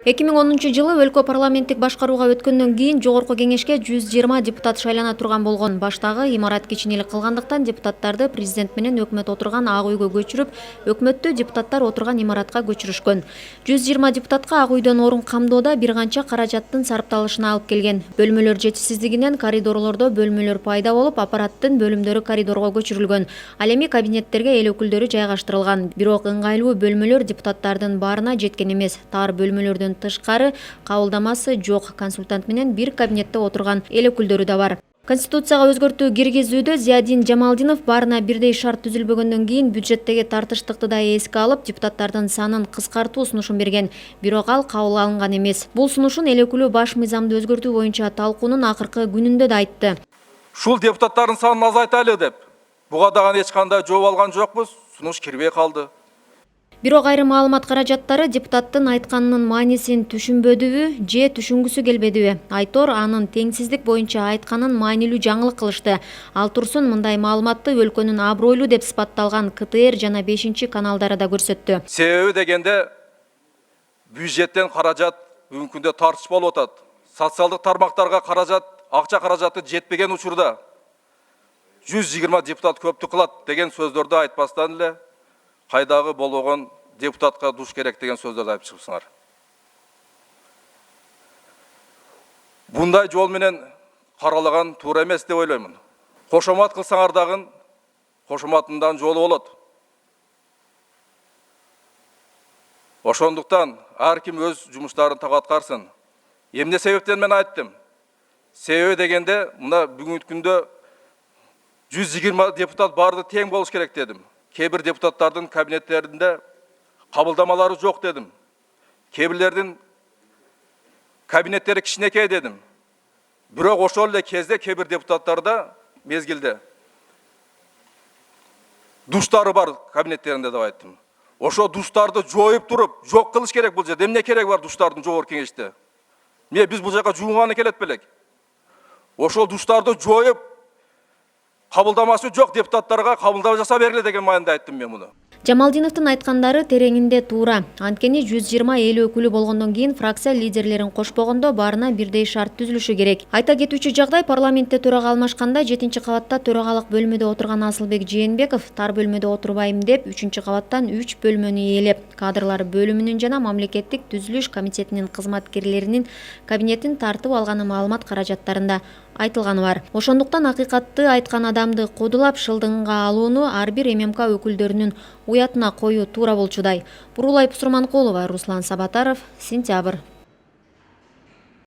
2010 өлкө парламенттик башкарууга өткөндөн кийин Жогорку кеңешке 120 депутат шайлана турган болгон. Баштагы имарат кичинелик кылгандыктан депутаттарды президент менен өкмөт отурган ак үйгө көчүрүп, өкмөттү депутаттар отурган имаратка көчүрүшкөн. 120 депутатка ак үйдөн орун камдоодо бир канча каражаттын сарпталышына алып келген. Бөлмөлөр жетишсиздигинен коридорлордо бөлмөлөр пайда болуп, аппараттын бөлүмдөрү коридорго көчүрүлгөн. Ал эми кабинеттерге эл өкүлдөрү жайгаштырылган. Бирок ыңгайлуу бөлмөлөр депутаттардын баарына жеткен эмес. Тар бөлмөлөрдөн тышкары кабылдамасы жок, консультант менен бир кабинетте отурган эл өкүлдөрү да бар. Конституцияга өзгөртүү киргизүүдө Зиядин Жамалдинов баарына бирдей шарт түзүлбөгөндөн кийин бюджеттеги тартыштыкты да эске алып, депутаттардын санын кыскартуу сунушун берген. Бирок ал кабыл алынган эмес. Бул сунушун эл өкүлү баш мыйзамды өзгөртүү боюнча талкуунун акыркы күнүндө да айтты. Ушул депутаттардын санын азайтайлы деп, буга дагы эч кандай жооп алган жокпуз, сунуш кирбей калды. Бирок айрым маалымат каражаттары депутаттын айтканынын маанисин түшүнбөдүбү же түшүнгүсү келбедиби? Айтор анын теңсиздик боюнча айтканын маанилүү жаңылык кылышты. Ал турсун мындай маалыматты өлкөнүн абройлуу деп сыпатталган КТР жана 5 каналдары да көрсөттү. Себеби дегенде бюджеттен каражат бүгүнкү күндө тартыш болуп атат. Социалдык тармактарга акча каражаты жетпеген учурда 120 депутат көптүк кылат деген сөздөрдү айтпастан эле кайдагы болгон депутатка душ керек деген сөздөрдү айтып чыгыпсыңар. Бундай жол менен каралаган туура эмес деп ойлоймун. Кошомат кылсаңар дагы кошоматындан жолу болот. Ошондуктан ар ким өз жумуштарын так аткарсын. Эмне себептен мен айттым? Себеби дегенде мына бүгүнкү күндө 120 депутат барды тең болуш керек дедим. Кебір депутаттардың кабинеттерінде қабылдамалары жоқ дедім. Кебірлердің кабинеттері кішінекей дедім. Бирок ошол эле кезде кебір депутаттарда мезгилде душтары бар кабинеттерінде деп айттым. Ошо душтарды жоюп туруп, жок кылыш керек бул жерде. Эмне керек бар душтардын жогорку кеңеште? Биз бул жака жууганы келет белек. Ошол душтарды жоюп, кабылдамасы жок депутаттарга кабылдама жасап бергиле деген маанайда айттым мен муну. Жамалдиновдун айткандары тереңинде туура. Анткени 120 эл өкүлү болгондон кийин фракция лидерлерин кошпогондо баарына бирдей шарт түзүлүшү керек. Айта кетүүчү жагдай, парламентте төрага алмашканда 7-кабатта төрагалык бөлмөдө отурган Асылбек Жээнбеков тар бөлмөдө отурбайм деп 3-кабаттан 3 бөлмөнү ээлеп, кадрлар бөлүмүнүн жана мамлекеттик түзүлүш комитетинин кызматкерлеринин кабинетин тартып алганы маалымат каражаттарында айтылганы бар. Ошондуктан акыйкатты айткан адамды кодулап шылдыңга алууну ар бир ММК өкүлдөрүнүн уятына коюу туура болчудай. Бурулай Пусурманкулова, Руслан Сабатаров, Сентябрь.